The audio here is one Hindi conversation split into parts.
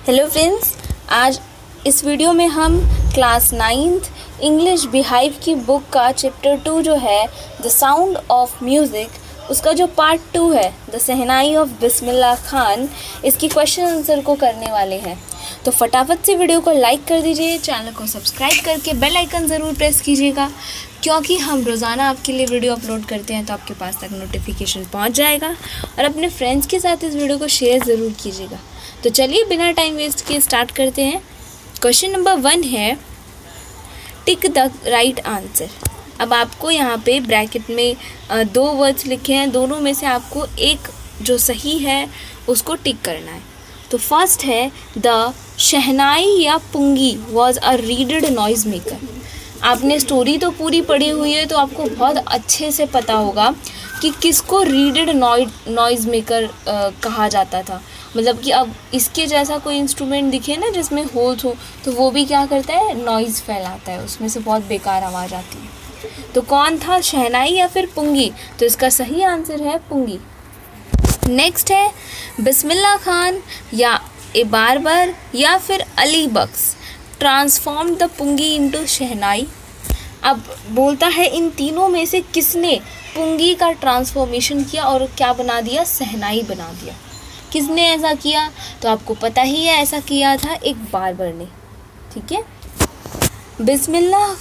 हेलो फ्रेंड्स, आज इस वीडियो में हम क्लास 9th इंग्लिश बिहाइव की बुक का चैप्टर 2 जो है द साउंड ऑफ म्यूज़िक, उसका जो पार्ट 2 है द शहनाई ऑफ बिस्मिल्लाह खान, इसकी क्वेश्चन आंसर को करने वाले हैं। तो फटाफट से वीडियो को लाइक कर दीजिए, चैनल को सब्सक्राइब करके बेल आइकन ज़रूर प्रेस कीजिएगा, क्योंकि हम रोज़ाना आपके लिए वीडियो अपलोड करते हैं तो आपके पास तक नोटिफिकेशन पहुंच जाएगा। और अपने फ्रेंड्स के साथ इस वीडियो को शेयर ज़रूर कीजिएगा। तो चलिए बिना टाइम वेस्ट किए स्टार्ट करते हैं। क्वेश्चन नंबर 1 है टिक द राइट आंसर। अब आपको यहाँ पे ब्रैकेट में 2 वर्ड्स लिखे हैं, दोनों में से आपको एक जो सही है उसको टिक करना है। तो फर्स्ट है द शहनाई या pungi was a reeded noise maker. आपने स्टोरी तो पूरी पढ़ी हुई है तो आपको बहुत अच्छे से पता होगा कि किसको रीडेड नॉइज़ मेकर कहा जाता था। मतलब कि अब इसके जैसा कोई इंस्ट्रूमेंट दिखे ना जिसमें होल्स हो तो वो भी क्या करता है, नॉइज़ फैलाता है, उसमें से बहुत बेकार आवाज़ आती है। तो कौन था, शहनाई या फिर पुंगी? तो इसका सही आंसर है पुंगी। नेक्स्ट है बिस्मिल्लाह खान या ए बारबर या फिर अली बख्श ट्रांसफॉर्म द पुंगी इनटू शहनाई। अब बोलता है इन तीनों में से किसने पुंगी का ट्रांसफॉर्मेशन किया और क्या बना दिया, शहनाई बना दिया। किसने ऐसा किया? तो आपको पता ही है, ऐसा किया था एक बारबर ने। ठीक है। Bismillah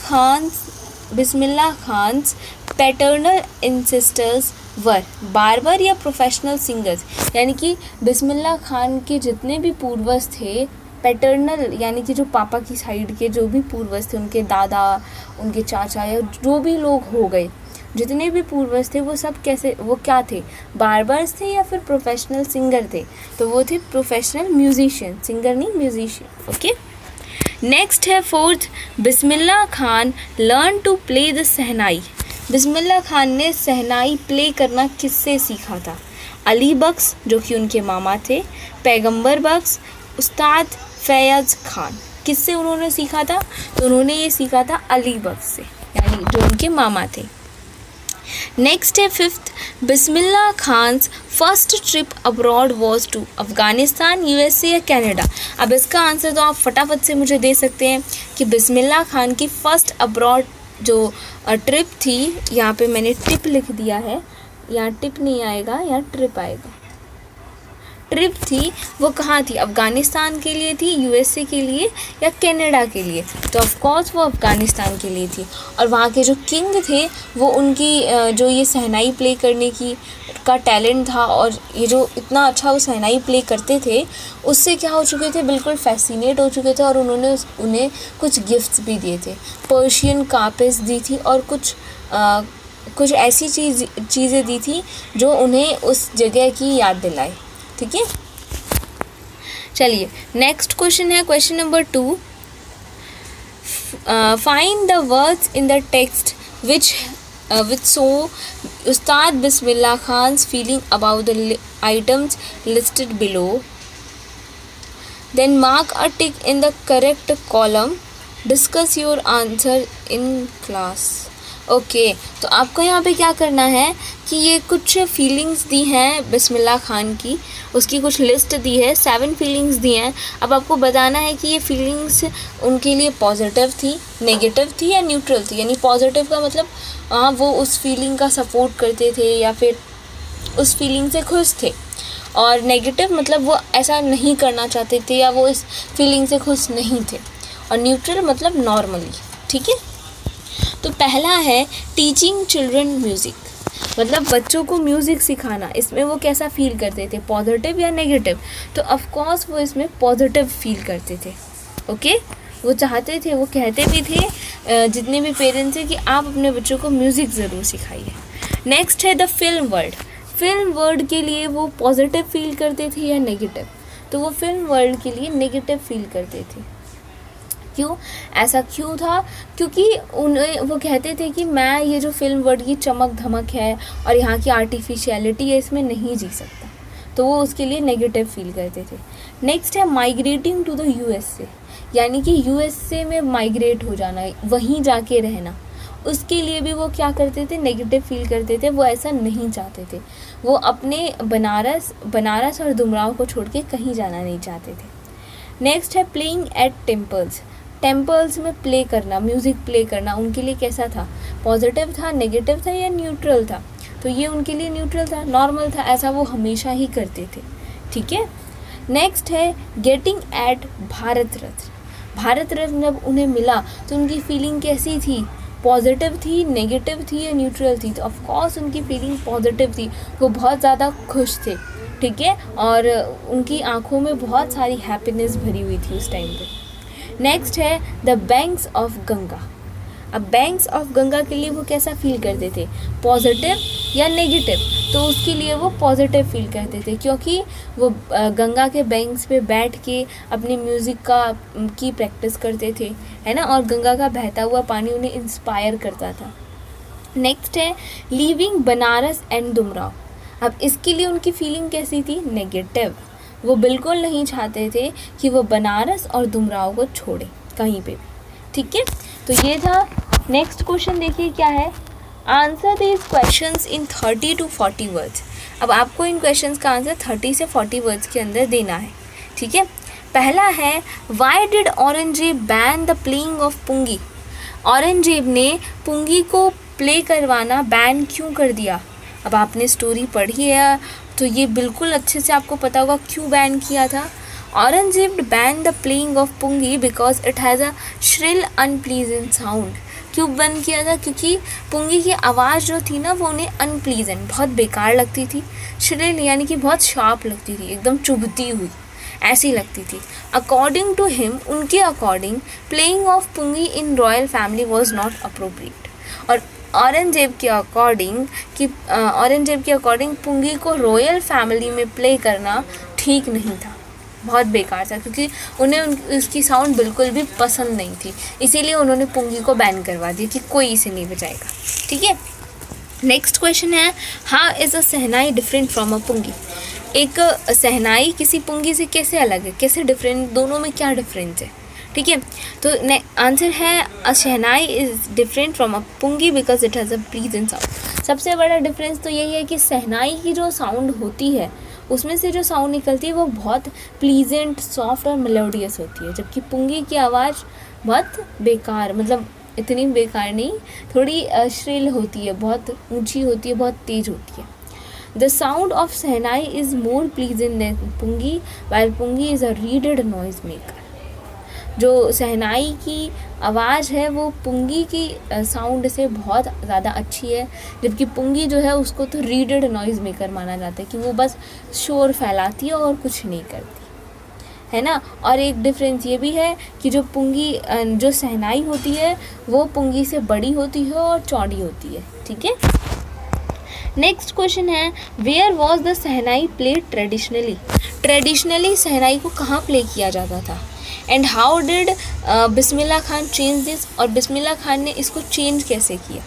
Khan's paternal ancestors were barber या प्रोफेशनल सिंगर्स। यानी कि बिस्मिल्लाह खान के जितने भी पूर्वज थे, पैटर्नल यानी कि जो पापा की साइड के जो भी पूर्वज थे, उनके दादा, उनके चाचा या जो भी लोग हो गए, जितने भी पूर्वज थे वो सब वो क्या थे, बारबर्स थे या फिर प्रोफेशनल सिंगर थे? तो वो थे प्रोफेशनल म्यूजिशियन, सिंगर नहीं म्यूजिशियन। ओके। नेक्स्ट है fourth, Bismillah Khan learn to play the shehnai. Bismillah Khan ने शहनाई प्ले करना किससे सीखा था? अली बख्श जो कि उनके मामा थे, पैगंबर बख्श, उस्ताद फैयाज खान। किससे उन्होंने सीखा था? तो उन्होंने ये सीखा था अली बख्श से, यानी जो उनके मामा थे। नेक्स्ट है fifth, Bismillah Khan's first trip abroad was to Afghanistan, USA या कनाडा। अब इसका आंसर तो आप फटाफट से मुझे दे सकते हैं कि बिस्मिल्लाह खान की फ़र्स्ट अब्रॉड जो ट्रिप थी, यहाँ पे मैंने ट्रिप लिख दिया है, यहाँ टिप नहीं आएगा, यहाँ ट्रिप आएगा। ट्रिप थी वो कहाँ थी? अफ़गानिस्तान के लिए थी, यूएसए के लिए या कनाडा के लिए? तो ऑफ कोर्स वो अफ़गानिस्तान के लिए थी। और वहाँ के जो किंग थे वो उनकी जो ये शहनाई प्ले करने की का टैलेंट था और ये जो इतना अच्छा वो शहनाई प्ले करते थे, उससे क्या हो चुके थे, बिल्कुल फैसिनेट हो चुके थे। और उन्होंने उन्हें कुछ गिफ्ट्स भी दिए थे, पर्शियन कार्पेट्स दी थी और कुछ ऐसी चीज़ें दी थी जो उन्हें उस जगह की याद दिलाए। ठीक है। चलिए नेक्स्ट क्वेश्चन है question number 2। Find the words in the text which show Ustad Bismillah Khan's feeling about the items listed below, then mark a tick in the correct column, discuss your answer in class. Okay, तो आपको यहाँ पे क्या करना है कि ये कुछ फीलिंग्स दी हैं बिस्मिल्लाह खान की, उसकी कुछ लिस्ट दी है, 7 फीलिंग्स दी हैं। अब आपको बताना है कि ये फीलिंग्स उनके लिए पॉजिटिव थी, नेगेटिव थी या न्यूट्रल थी। यानी पॉजिटिव का मतलब वो उस फीलिंग का सपोर्ट करते थे या फिर उस फीलिंग से खुश थे, और नेगेटिव मतलब वो ऐसा नहीं करना चाहते थे या वो इस फीलिंग से खुश नहीं थे, और न्यूट्रल मतलब नॉर्मली। ठीक है। तो पहला है टीचिंग चिल्ड्रन म्यूज़िक, मतलब बच्चों को म्यूज़िक सिखाना। इसमें वो कैसा फील करते थे, पॉजिटिव या नेगेटिव? तो ऑफ कोर्स वो इसमें पॉजिटिव फील करते थे। ओके, वो चाहते थे, वो कहते भी थे जितने भी पेरेंट्स हैं कि आप अपने बच्चों को म्यूज़िक ज़रूर सिखाइए। नेक्स्ट है the film world. Film world के लिए वो पॉजिटिव फील करते थे या नेगेटिव? तो वो फिल्म वर्ल्ड के लिए नेगेटिव फील करते थे। क्यों? ऐसा क्यों था? क्योंकि वो कहते थे कि मैं ये जो फिल्म वर्ल्ड की चमक धमक है और यहाँ की आर्टिफिशियलिटी है, इसमें नहीं जी सकता, तो वो उसके लिए नेगेटिव फील करते थे। नेक्स्ट है माइग्रेटिंग टू द यूएसए, यानी कि यूएसए में माइग्रेट हो जाना, वहीं जाके रहना, उसके लिए भी वो क्या करते थे, नेगेटिव फील करते थे। वो ऐसा नहीं चाहते थे, वो अपने बनारस और दुमराव को छोड़ के कहीं जाना नहीं चाहते थे। नेक्स्ट है प्लेइंग एट टेम्पल्स, टेम्पल्स में प्ले करना, म्यूज़िक प्ले करना उनके लिए कैसा था, पॉजिटिव था, नेगेटिव था या न्यूट्रल था? तो ये उनके लिए न्यूट्रल था, नॉर्मल था, ऐसा वो हमेशा ही करते थे, ठीक है। नेक्स्ट है गेटिंग एट भारत रत्न, भारत रत्न जब उन्हें मिला तो उनकी फीलिंग कैसी थी, पॉजिटिव थी, नेगेटिव थी या न्यूट्रल थी? तो ऑफ कोर्स उनकी फीलिंग पॉजिटिव थी, वो बहुत ज़्यादा खुश थे, ठीक है, और उनकी आंखों में बहुत सारी हैप्पीनेस भरी हुई थी उस टाइम पे। नेक्स्ट है द बैंक्स ऑफ गंगा, अब बैंक्स ऑफ गंगा के लिए वो कैसा फील करते थे, पॉजिटिव या नेगेटिव? तो उसके लिए वो पॉजिटिव फील करते थे, क्योंकि वो गंगा के बैंक्स पे बैठ के अपनी म्यूज़िक की प्रैक्टिस करते थे, है ना, और गंगा का बहता हुआ पानी उन्हें इंस्पायर करता था। नेक्स्ट है लीविंग बनारस एंड दुमराव, अब इसके लिए उनकी फीलिंग कैसी थी, नेगेटिव, वो बिल्कुल नहीं चाहते थे कि वो बनारस और दुमराव को छोड़े कहीं पे भी, ठीक है। तो ये था। नेक्स्ट क्वेश्चन देखिए क्या है, answer these questions in 30 to 40 words. अब आपको इन क्वेश्चंस का आंसर 30 से 40 वर्ड्स के अंदर देना है, ठीक है। पहला है why did Aurangzeb ban the playing of pungi, Aurangzeb ने पुंगी को प्ले करवाना बैन क्यों कर दिया? अब आपने स्टोरी पढ़ी है तो ये बिल्कुल अच्छे से आपको पता होगा क्यों बैन किया था। Aurangzeb ban the playing of pungi because it has a shrill unpleasant sound, क्यों बंद किया था? क्योंकि पुंगी की आवाज़ जो थी ना वो उन्हें अनप्लीजेंट, बहुत बेकार लगती थी, श्रिल यानी कि बहुत शार्प लगती थी, एकदम चुभती हुई ऐसी लगती थी। अकॉर्डिंग टू हिम, उनके according playing of pungi in royal family was not appropriate, और औरंगजेब के अकॉर्डिंग पुंगी को रॉयल फैमिली में प्ले करना ठीक नहीं था, बहुत बेकार था, क्योंकि उन्हें उसकी साउंड बिल्कुल भी पसंद नहीं थी, इसीलिए उन्होंने पुंगी को बैन करवा दिया कि कोई इसे नहीं बजाएगा, ठीक है। नेक्स्ट क्वेश्चन है how is a shehnai different from a pungi, एक शहनाई किसी पुंगी से कैसे अलग है, कैसे डिफरेंट, दोनों में क्या डिफरेंस है, ठीक है। तो आंसर है a shehnai is different from a pungi because it has a pleasant sound. सबसे बड़ा डिफरेंस तो यही है कि शहनाई की जो साउंड होती है उसमें से जो साउंड निकलती है वो बहुत प्लीजेंट, सॉफ्ट और मेलोडियस होती है, जबकि पुंगी की आवाज़ बहुत बेकार, मतलब इतनी बेकार नहीं, थोड़ी श्रिल होती है, बहुत ऊंची होती है, बहुत तेज़ होती है। The sound of shehnai is more pleasant than pungi while pungi is a reeded noise maker, जो शहनाई की आवाज़ है वो पुंगी की साउंड से बहुत ज़्यादा अच्छी है, जबकि पुंगी जो है उसको तो रीडेड नॉइज़ मेकर माना जाता है कि वो बस शोर फैलाती है और कुछ नहीं करती, है ना। और एक डिफरेंस ये भी है कि जो शहनाई होती है वो पुंगी से बड़ी होती है और चौड़ी होती है, ठीक है। नेक्स्ट क्वेश्चन है where was the shehnai played traditionally shehnai को कहाँ प्ले किया जाता था, and how did Bismillah Khan change this, और बिस्मिल्लाह खान ने इसको चेंज कैसे किया,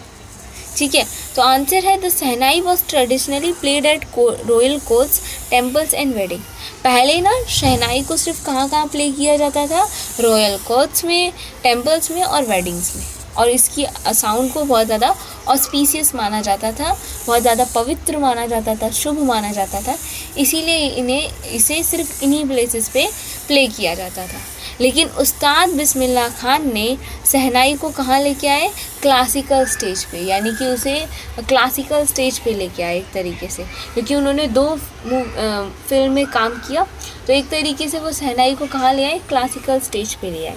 ठीक है। तो आंसर है the shehnai was traditionally played at royal courts, temples and wedding. पहले ना शहनाई को सिर्फ कहाँ प्ले किया जाता था, रॉयल कोर्ट्स में, टेम्पल्स में और वेडिंग्स में, और इसकी साउंड को बहुत ज़्यादा ऑस्पीशियस माना जाता था, बहुत ज़्यादा पवित्र माना जाता था, शुभ माना जाता था, इसीलिए इसे सिर्फ इन्हीं प्लेसेस पे प्ले किया जाता था। लेकिन उस्ताद बिस्मिल्लाह खान ने शहनाई को कहाँ लेके आए, क्लासिकल स्टेज पे, यानी कि उसे क्लासिकल स्टेज पे लेके आए एक तरीके से, क्योंकि उन्होंने 2 फिल्म में काम किया, तो एक तरीके से वो शहनाई को कहाँ ले आए, क्लासिकल स्टेज पे ले आए।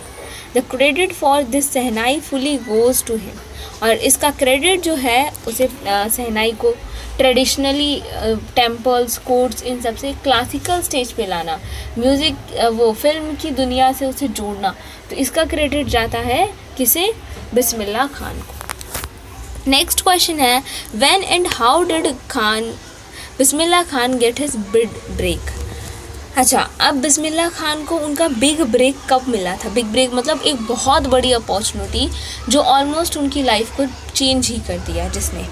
The credit for this shehnai fully goes to him, और इसका क्रेडिट जो है उसे शहनाई को ट्रेडिशनली टेम्पल्स, कोर्ट्स, इन सब से क्लासिकल स्टेज पे लाना, म्यूज़िक वो फिल्म की दुनिया से उसे जोड़ना, तो इसका क्रेडिट जाता है किसे, बिस्मिल्लाह खान को। नेक्स्ट क्वेश्चन है when and how did Bismillah Khan get his big break. अच्छा, अब बिस्मिल्लाह खान को उनका बिग ब्रेक कब मिला था, बिग ब्रेक मतलब एक बहुत बड़ी अपॉर्चुनिटी जो ऑलमोस्ट उनकी लाइफ को चेंज ही कर दिया जिसने,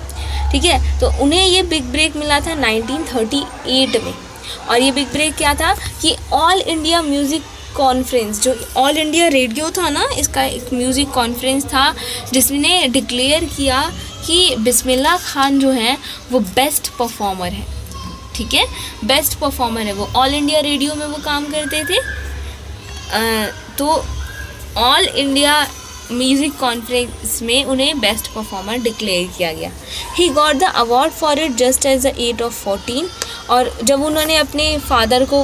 ठीक है। तो उन्हें ये बिग ब्रेक मिला था 1938 में, और ये बिग ब्रेक क्या था कि ऑल इंडिया म्यूज़िक कॉन्फ्रेंस, जो ऑल इंडिया रेडियो था ना, इसका एक म्यूज़िक कॉन्फ्रेंस था जिसने डिक्लेयर किया कि बिस्मिल्लाह खान जो हैं वो बेस्ट परफॉर्मर है, ठीक है, बेस्ट परफॉर्मर है वो। ऑल इंडिया रेडियो में वो काम करते थे, तो ऑल इंडिया म्यूज़िक कॉन्फ्रेंस में उन्हें बेस्ट परफॉर्मर डिक्लेयर किया गया। He got the award for it just as the age of 14। और जब उन्होंने अपने फादर को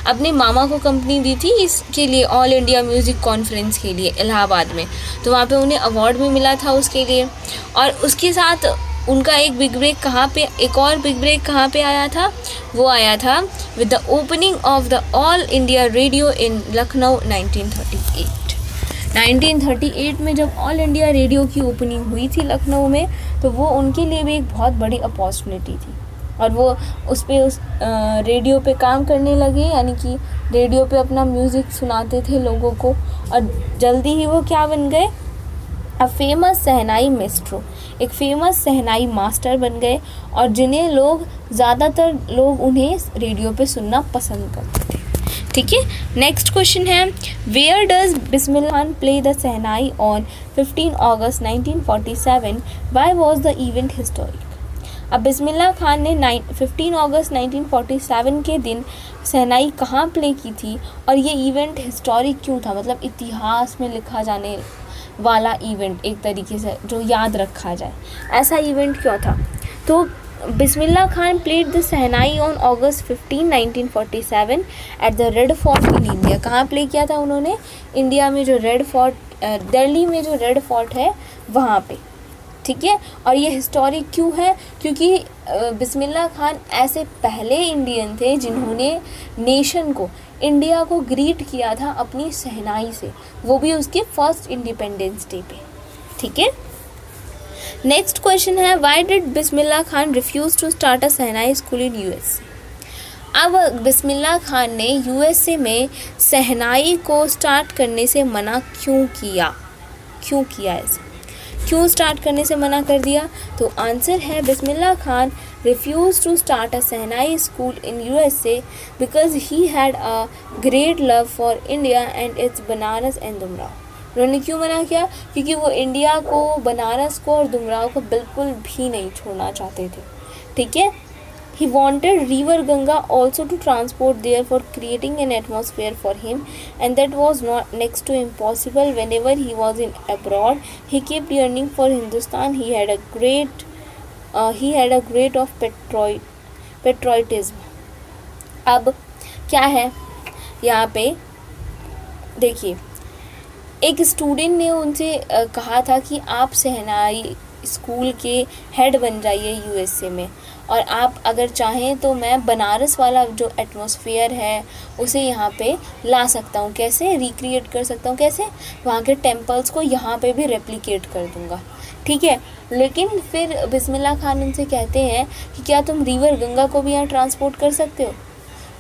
अपने मामा को कंपनी दी थी इसके लिए, ऑल इंडिया म्यूज़िक कॉन्फ्रेंस के लिए इलाहाबाद में, तो वहाँ पे उन्हें अवार्ड भी मिला था उसके लिए। और उसके साथ उनका एक और बिग ब्रेक कहाँ पे आया था, वो आया था with the opening of the all India radio in Lucknow 1938 में जब ऑल इंडिया रेडियो की ओपनिंग हुई थी लखनऊ में, तो वो उनके लिए भी एक बहुत बड़ी अपॉर्चुनिटी थी। और वो उस रेडियो पे काम करने लगे, यानी कि रेडियो पे अपना म्यूज़िक सुनाते थे लोगों को। और जल्दी ही वो क्या बन गए, फेमस शहनाई मेस्ट्रो, एक फेमस शहनाई मास्टर बन गए, और जिन्हें ज़्यादातर लोग उन्हें रेडियो पे सुनना पसंद करते थे। ठीक है, नेक्स्ट क्वेश्चन है, where does Bismillah Khan play the shehnai on 15 August 1947, why was the event historic. अब बिस्मिल्लाह खान ने 15 अगस्त 1947 के दिन शहनाई कहाँ प्ले की थी, और ये इवेंट हिस्टोरिक क्यों था, मतलब इतिहास में लिखा जाने वाला इवेंट, एक तरीके से जो याद रखा जाए, ऐसा इवेंट क्यों था। तो Bismillah Khan played the shehnai on August 15, 1947 at the Red Fort in India. कहाँ प्ले किया था उन्होंने, इंडिया में जो रेड फोर्ट, दिल्ली में जो रेड फोर्ट है वहाँ पे। ठीक है, और ये हिस्टोरिक क्यों है, क्योंकि बिस्मिल्लाह खान ऐसे पहले इंडियन थे जिन्होंने नेशन को, इंडिया को ग्रीट किया था अपनी शहनाई से, वो भी उसके फर्स्ट इंडिपेंडेंस डे पे। ठीक है, नेक्स्ट क्वेश्चन है, why did Bismillah Khan refuse to start a shehnai school in USA. अब बिस्मिल्लाह खान ने यूएसए में शहनाई को स्टार्ट करने से मना क्यों किया ऐसा, क्यों स्टार्ट करने से मना कर दिया। तो आंसर है, Bismillah Khan refused to start a shehnai school in USA because he had a great love for India and its Banaras and Dumraon. उन्होंने क्यों मना किया, क्योंकि वो इंडिया को, बनारस को और दुमराव को बिल्कुल भी नहीं छोड़ना चाहते थे। ठीक है, he wanted river Ganga also to transport there for creating an atmosphere for him, and that was not next to impossible. Whenever he was in abroad, he kept yearning for Hindustan. He had a great of patriotism. अब क्या है यहाँ पे देखिए, एक स्टूडेंट ने उनसे कहा था कि आप शहनाई स्कूल के हेड बन जाइए यूएसए में, और आप अगर चाहें तो मैं बनारस वाला जो एटमॉस्फेयर है उसे यहाँ पे ला सकता हूँ, कैसे रिक्रिएट कर सकता हूँ, कैसे वहाँ के टेम्पल्स को यहाँ पे भी रेप्लिकेट कर दूँगा। ठीक है, लेकिन फिर बिस्मिल्लाह खान उनसे कहते हैं कि क्या तुम रिवर गंगा को भी यहाँ ट्रांसपोर्ट कर सकते हो।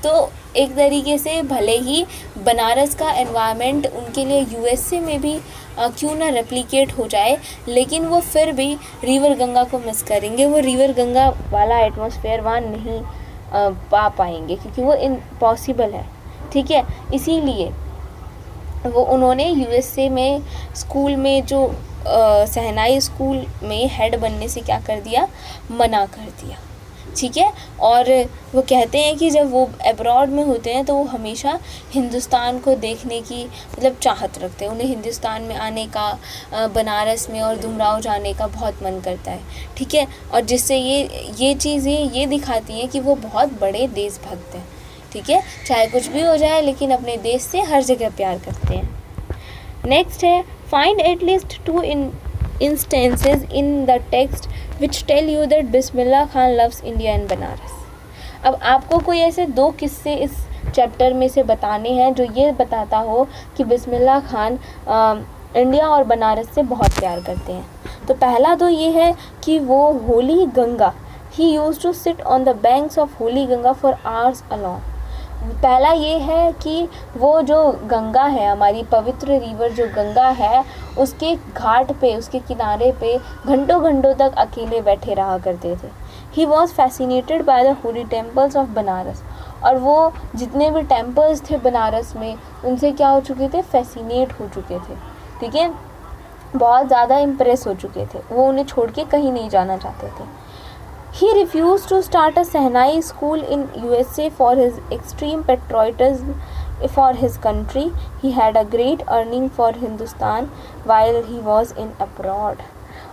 तो एक तरीके से भले ही बनारस का एनवायरनमेंट उनके लिए यूएसए में भी क्यों ना रेप्लिकेट हो जाए, लेकिन वो फिर भी रिवर गंगा को मिस करेंगे, वो रिवर गंगा वाला एटमॉस्फेयर वहाँ नहीं पा पाएंगे, क्योंकि वो इम्पॉसिबल है। ठीक है, इसीलिए वो उन्होंने यूएसए में स्कूल में जो शहनाई स्कूल में हेड बनने से क्या कर दिया, मना कर दिया। ठीक है, और वो कहते हैं कि जब वो अब्रॉड में होते हैं तो वो हमेशा हिंदुस्तान को देखने की मतलब चाहत रखते हैं, उन्हें हिंदुस्तान में आने का, बनारस में और दुमराव जाने का बहुत मन करता है। ठीक है, और जिससे ये चीज़ें ये दिखाती हैं कि वो बहुत बड़े देशभक्त हैं। ठीक है, चाहे कुछ भी हो जाए लेकिन अपने देश से हर जगह प्यार करते हैं। नेक्स्ट है, find at least 2 instances in the text which tell you that Bismillah Khan loves India and Banaras. अब आपको कोई ऐसे 2 किस्से इस चैप्टर में से बताने हैं जो ये बताता हो कि बिस्मिल्लाह खान इंडिया और बनारस से बहुत प्यार करते हैं। तो पहला तो ये है कि वो Holi Ganga, he used to sit on the banks of Holi Ganga for hours alone। पहला ये है कि वो जो गंगा है, हमारी पवित्र रिवर जो गंगा है, उसके घाट पे, उसके किनारे पे घंटों घंटों तक अकेले बैठे रहा करते थे। He was fascinated by the Holi temples of Banaras. और वो जितने भी टेम्पल्स थे बनारस में उनसे क्या हो चुके थे, फैसिनेट हो चुके थे। ठीक है, बहुत ज़्यादा इम्प्रेस हो चुके थे, वो उन्हें छोड़ के कहीं नहीं जाना चाहते थे। He refused to start a shehnai school in USA for his extreme patriotism for his country. He had a great earning for Hindustan while he was in abroad.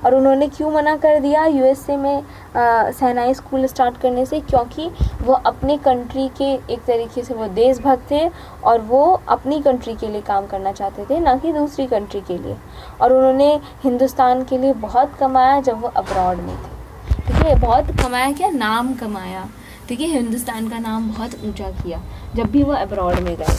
और उन्होंने क्यों मना कर दिया यूएसए में सेनाई स्कूल स्टार्ट करने से? क्योंकि वो अपने कंट्री के एक तरीके से वो देशभक्त थे और वो अपनी कंट्री के लिए काम करना चाहते थे, ना कि दूसरी कंट्री के लिए। और उन्होंने हिंदुस्तान के लिए बहुत कमाया जब वो अब्रॉड में थे। ठीक है, बहुत कमाया, क्या नाम कमाया। ठीक है, हिंदुस्तान का नाम बहुत ऊंचा किया जब भी वो अब्रॉड में गए।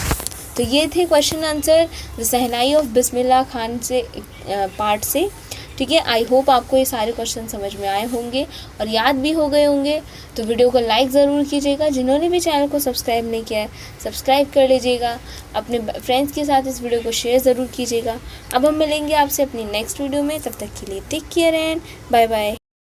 तो ये थे question answer the shehnai of Bismillah Khan से पार्ट से। ठीक है, आई होप आपको ये सारे क्वेश्चन समझ में आए होंगे और याद भी हो गए होंगे। तो वीडियो को लाइक ज़रूर कीजिएगा, जिन्होंने भी चैनल को सब्सक्राइब नहीं किया है सब्सक्राइब कर लीजिएगा, अपने फ्रेंड्स के साथ इस वीडियो को शेयर ज़रूर कीजिएगा। अब हम मिलेंगे आपसे अपनी नेक्स्ट वीडियो में, तब तक के लिए take care and bye bye.